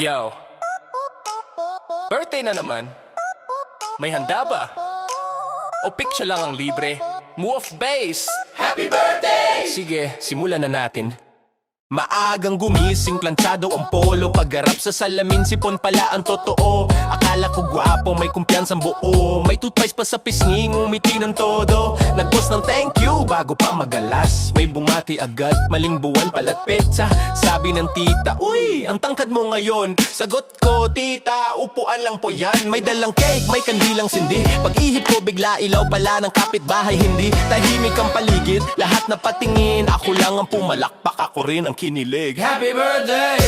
Yo, birthday na naman. May handa ba? O picture lang ang libre? Move base! Happy birthday! Sige, simulan na natin. Maagang gumising, planchado ang polo. Paggarap sa salamin, sipon pala ang totoo. Akala ko gwapo, may kumpiyansang buo. May toothpaste pa sa pisngi, ngumiti ng todo. Nag-post ng thank you bago pa magalas. May bumati agad, maling buwan pala't petsa. Sabi ng tita, uy, ang tangkad mo ngayon. Sagot ko, tita, upuan lang po yan. May dalang cake, may kandilang sindi. Pag-ihip ko bigla, ilaw pala ng kapitbahay. Hindi tahimik ang paligid, lahat na patingin. Ako lang ang pumalakpak, ako rin ang kinilig. Happy birthday!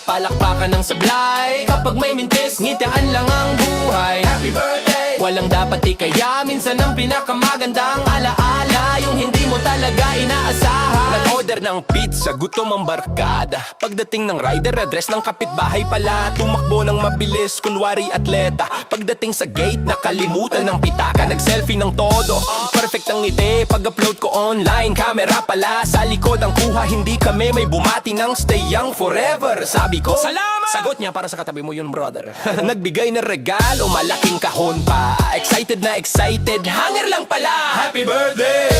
Palakpakan ng sablay. Kapag may mintis, ngitian lang ang buhay. Happy birthday! Walang dapat ikaya, minsan ang pinakamagandang alaala, yung hindi mo talaga inaasahan. Nag-order ng pizza, gutom ang barkada. Pagdating ng rider, address ng kapitbahay pala. Tumakbo ng mabilis, kunwari atleta. Pagdating sa gate, nakalimutan ng pitaka. Nag-selfie ng todo, perfect ang ngiti. Pag-upload ko online, camera pala sa likod ang kuha. Hindi kami may bumati ng stay young forever. Sabi ko, salamat! Sagot niya, para sa katabi mo yun, brother. Nagbigay ng regalo, malaking kahon pa. Excited na excited, hanger lang pala. Happy birthday!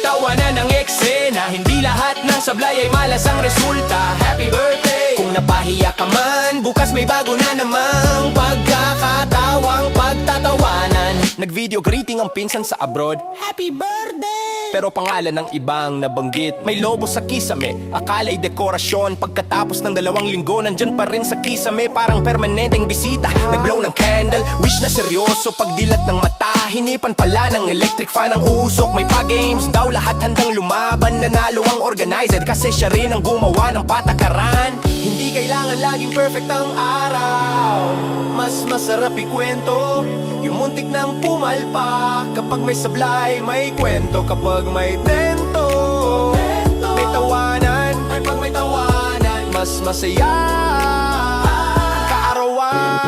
Tawanan ng eksena, hindi lahat ng sablay ay malas ang resulta. Happy birthday! Kung napahiya ka man, bukas may bago na namang pagkakatawang pagtatawanan. Nag-video greeting ang pinsan sa abroad. Happy birthday! Pero pangalan ng ibang nabanggit. May lobo sa kisame, akala'y dekorasyon. Pagkatapos ng 2 linggo, nandyan pa rin sa kisame. Parang permanenteng bisita. Nag-blow ng candle, wish na seryoso. Pagdilat ng mata, hinipan pala ng electric fan ang usok. May pa-games daw, lahat handang lumaban. Nanalo ang organizer kasi siya rin ang gumawa ng patakaran. Hindi kailangan laging perfect ang araw. Mas masarap ikwento yung muntik ng pumalpak. Kapag may sablay, may kwento. Kapag may tento, may tawanan. Kapag may tawanan, mas masaya ang kaarawan.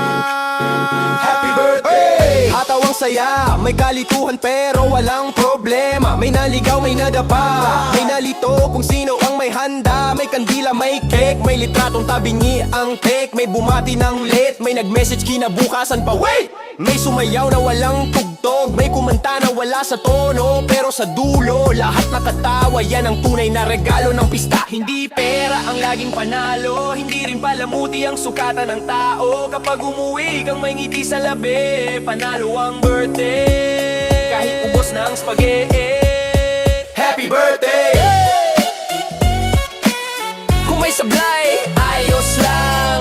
Happy birthday! Hataw ang saya, may kalituhan pero walang problema. May naligaw, may nadapa, may nalito kung sino ang may handa. May kandila, may cake, may litratong tabingi ang cake. May bumati ng late, may nag-message kinabukasan pa. Wait! May sumayaw na walang tugtog, may kumanta na wala sa tono. Pero sa dulo, lahat nakatawa. Yan ang tunay na regalo ng pista. Hindi pera ang laging panalo, hindi rin palamuti ang sukatan ng tao. Kapag umuwi kang may ngiti sa labi, panalo ang birthday. Kahit ubos na ang spaghetti. Happy birthday! Kung may sablay, ayos lang.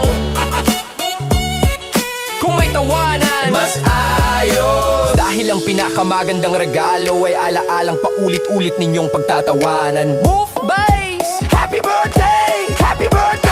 Kung may tawanan, mas ayos. Dahil ang pinakamagandang regalo ay ala-alang paulit-ulit ninyong pagtatawanan. Move base! Happy birthday! Happy birthday!